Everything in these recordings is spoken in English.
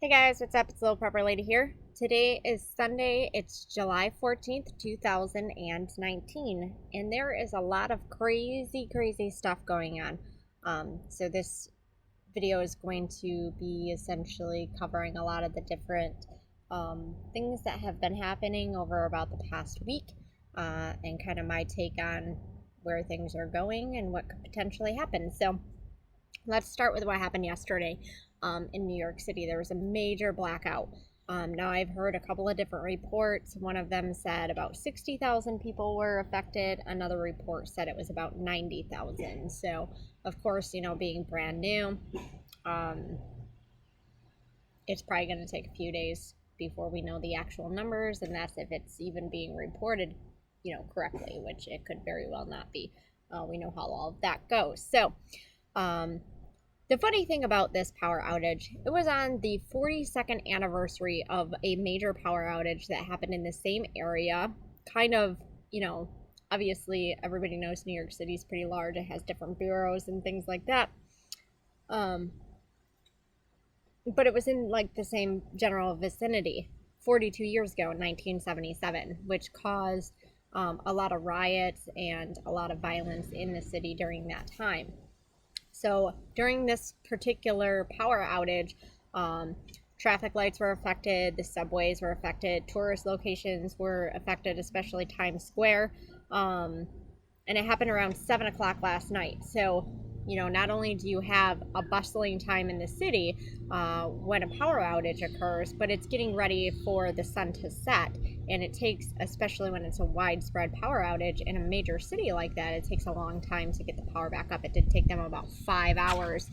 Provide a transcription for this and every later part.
Hey guys, what's up? It's Little Pepper Lady here. Today is Sunday. It's July 14th, 2019, and there is a lot of crazy stuff going on. So this video is going to be essentially covering a lot of the different things that have been happening over about the past week, and kind of my take on where things are going and what could potentially happen. So let's start with what happened yesterday. In New York City, there was a major blackout. Now, I've heard a couple of different reports. One of them said about 60,000 people were affected. Another report said it was about 90,000. So, of course, being brand new, it's probably going to take a few days before we know the actual numbers, and that's if it's even being reported, correctly, which it could very well not be. We know how all of that goes. So, the funny thing about this power outage, it was on the 42nd anniversary of a major power outage that happened in the same area. Kind of, obviously everybody knows New York City is pretty large. It has different bureaus and things like that. But it was in like the same general vicinity 42 years ago in 1977, which caused a lot of riots and a lot of violence in the city during that time. So during this particular power outage, traffic lights were affected, the subways were affected, tourist locations were affected, especially Times Square. And it happened around 7 o'clock last night. So, not only do you have a bustling time in the city when a power outage occurs, but it's getting ready for the sun to set. And it takes, especially when it's a widespread power outage in a major city like that, it takes a long time to get the power back up. It did take them about 5 hours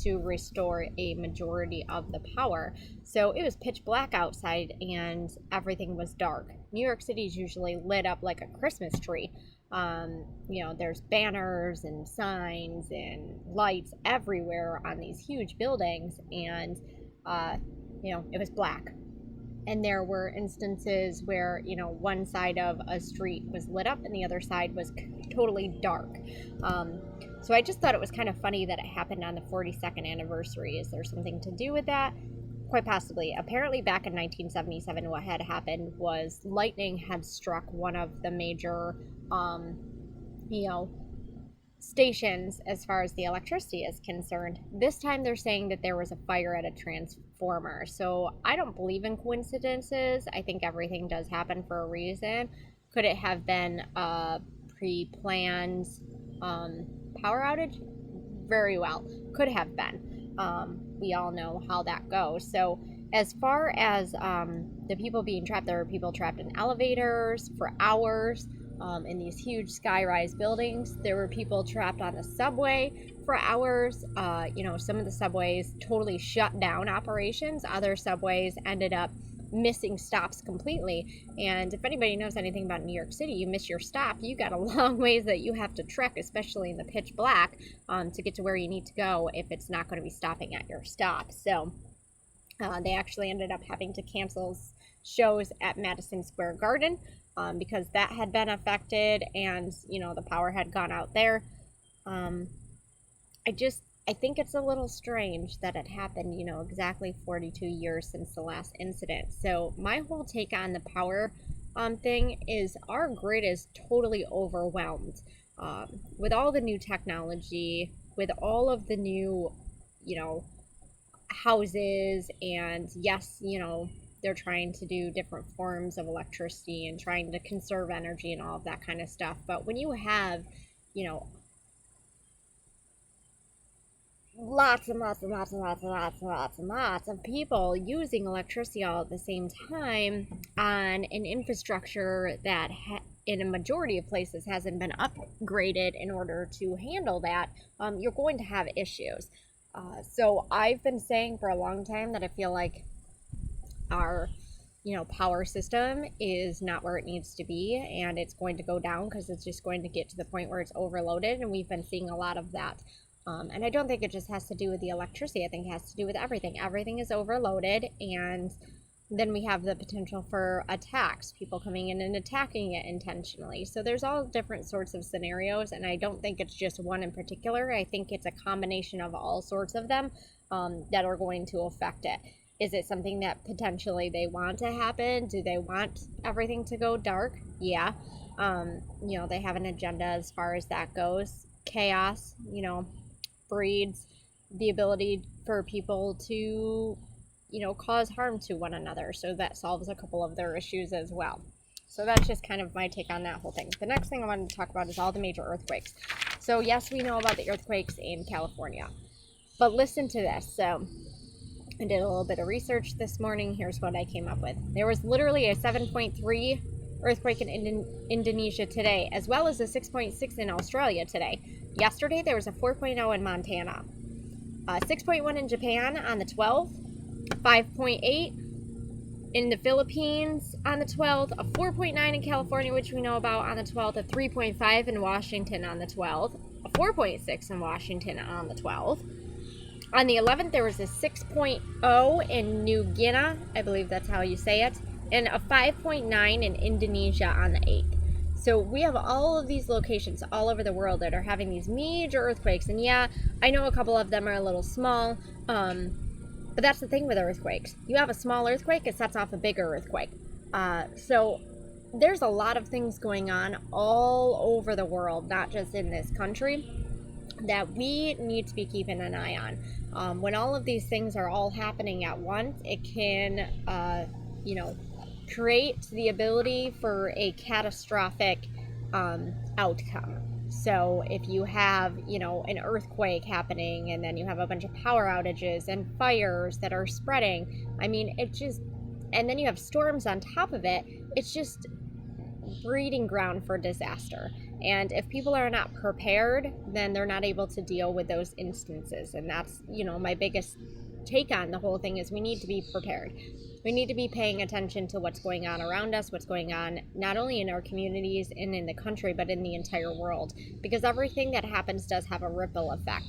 to restore a majority of the power. So it was pitch black outside and everything was dark. New York City is usually lit up like a Christmas tree. There's banners and signs and lights everywhere on these huge buildings, and it was black. And there were instances where one side of a street was lit up and the other side was totally dark. So I just thought it was kind of funny that it happened on the 42nd anniversary. Is there something to do with that? Quite possibly. Apparently back in 1977, what had happened was lightning had struck one of the major stations as far as the electricity is concerned. This time they're saying that there was a fire at a transformer. So I don't believe in coincidences. I think everything does happen for a reason. Could it have been a pre-planned power outage? Very well. Could have been. We all know how that goes. So as far as the people being trapped, there were people trapped in elevators for hours. In these huge sky-rise buildings. There were people trapped on the subway for hours. Some of the subways totally shut down operations. Other subways ended up missing stops completely. And if anybody knows anything about New York City, you miss your stop, you got a long ways that you have to trek, especially in the pitch black, to get to where you need to go if it's not going to be stopping at your stop. So they actually ended up having to cancel shows at Madison Square Garden because that had been affected and, the power had gone out there. I think it's a little strange that it happened, exactly 42 years since the last incident. So my whole take on the power thing is our grid is totally overwhelmed with all the new technology, with all of the new, houses, and yes, they're trying to do different forms of electricity and trying to conserve energy and all of that kind of stuff. But when you have, lots of people using electricity all at the same time on an infrastructure that in a majority of places hasn't been upgraded in order to handle that, you're going to have issues. So I've been saying for a long time that I feel like our power system is not where it needs to be, and it's going to go down because it's just going to get to the point where it's overloaded, and we've been seeing a lot of that. And I don't think it just has to do with the electricity. I think it has to do with everything. Everything is overloaded, and then we have the potential for attacks, people coming in and attacking it intentionally. So there's all different sorts of scenarios, and I don't think it's just one in particular. I think it's a combination of all sorts of them that are going to affect it. Is it something that potentially they want to happen? Do they want everything to go dark? Yeah. They have an agenda as far as that goes. Chaos, breeds the ability for people to, cause harm to one another. So that solves a couple of their issues as well. So that's just kind of my take on that whole thing. The next thing I wanted to talk about is all the major earthquakes. So yes, we know about the earthquakes in California, but listen to this. So I did a little bit of research this morning. Here's what I came up with. There was literally a 7.3 earthquake in Indonesia today, as well as a 6.6 in Australia today. Yesterday, there was a 4.0 in Montana, 6.1 in Japan on the 12th, 5.8 in the Philippines on the 12th, a 4.9 in California, which we know about, on the 12th, a 3.5 in Washington on the 12th, a 4.6 in Washington on the 12th. On the 11th, there was a 6.0 in New Guinea, I believe that's how you say it, and a 5.9 in Indonesia on the 8th. So we have all of these locations all over the world that are having these major earthquakes. And yeah, I know a couple of them are a little small, but that's the thing with earthquakes. You have a small earthquake, it sets off a bigger earthquake. So there's a lot of things going on all over the world, not just in this country, that we need to be keeping an eye on. When all of these things are all happening at once, it can, create the ability for a catastrophic outcome. So if you have, an earthquake happening, and then you have a bunch of power outages and fires that are spreading, and then you have storms on top of it, it's just breeding ground for disaster. And if people are not prepared, then they're not able to deal with those instances. And that's, my biggest take on the whole thing is we need to be prepared. We need to be paying attention to what's going on around us, what's going on not only in our communities and in the country, but in the entire world. Because everything that happens does have a ripple effect.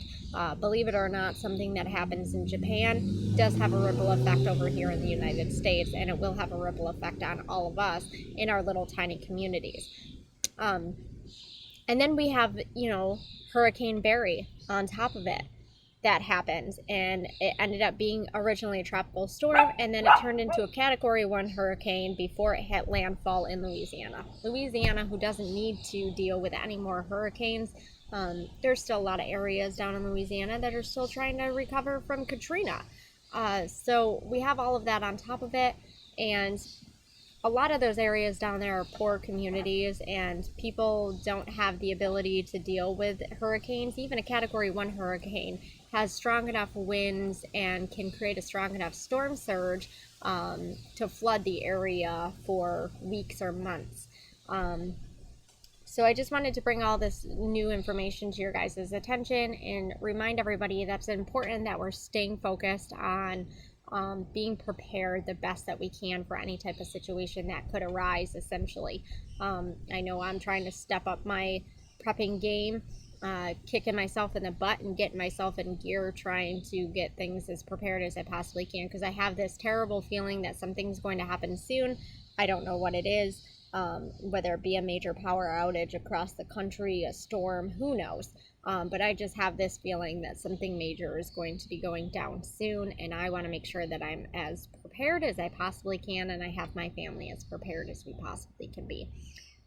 Believe it or not, something that happens in Japan does have a ripple effect over here in the United States, and it will have a ripple effect on all of us in our little tiny communities. And then we have, Hurricane Barry on top of it. That happened, and it ended up being originally a tropical storm, and then it turned into a Category 1 hurricane before it hit landfall in Louisiana. Louisiana, who doesn't need to deal with any more hurricanes. There's still a lot of areas down in Louisiana that are still trying to recover from Katrina. So we have all of that on top of it, and a lot of those areas down there are poor communities, and people don't have the ability to deal with hurricanes. Even a Category 1 hurricane has strong enough winds and can create a strong enough storm surge to flood the area for weeks or months. So I just wanted to bring all this new information to your guys' attention and remind everybody that's important that we're staying focused on being prepared the best that we can for any type of situation that could arise, essentially. I know I'm trying to step up my prepping game, kicking myself in the butt and getting myself in gear, trying to get things as prepared as I possibly can, because I have this terrible feeling that something's going to happen soon. I don't know what it is, whether it be a major power outage across the country, a storm, who knows. But I just have this feeling that something major is going to be going down soon, and I want to make sure that I'm as prepared as I possibly can, and I have my family as prepared as we possibly can be.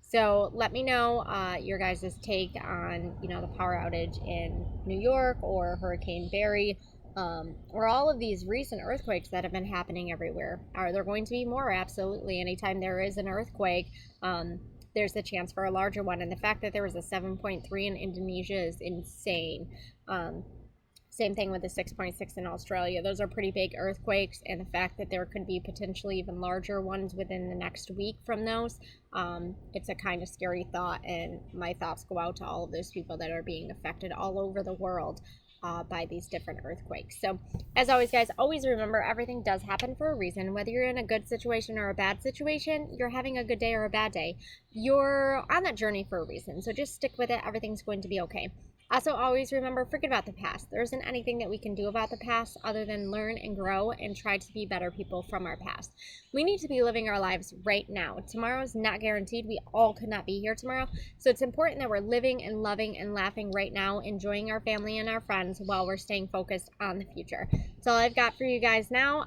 So let me know your guys' take on, the power outage in New York, or Hurricane Barry, or all of these recent earthquakes that have been happening everywhere. Are there going to be more? Absolutely. Anytime there is an earthquake, there's a chance for a larger one. And the fact that there was a 7.3 in Indonesia is insane. Same thing with the 6.6 in Australia. Those are pretty big earthquakes, and the fact that there could be potentially even larger ones within the next week from those, it's a kind of scary thought, and my thoughts go out to all of those people that are being affected all over the world by these different earthquakes. So, as always, guys, always remember everything does happen for a reason. Whether you're in a good situation or a bad situation, you're having a good day or a bad day, you're on that journey for a reason. So just stick with it. Everything's going to be okay. Also, always remember, forget about the past. There isn't anything that we can do about the past other than learn and grow and try to be better people from our past. We need to be living our lives right now. Tomorrow is not guaranteed. We all could not be here tomorrow. So it's important that we're living and loving and laughing right now, enjoying our family and our friends while we're staying focused on the future. That's all I've got for you guys now.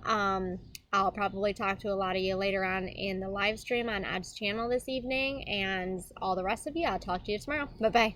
I'll probably talk to a lot of you later on in the live stream on Ed's channel this evening, and all the rest of you, I'll talk to you tomorrow. Bye-bye.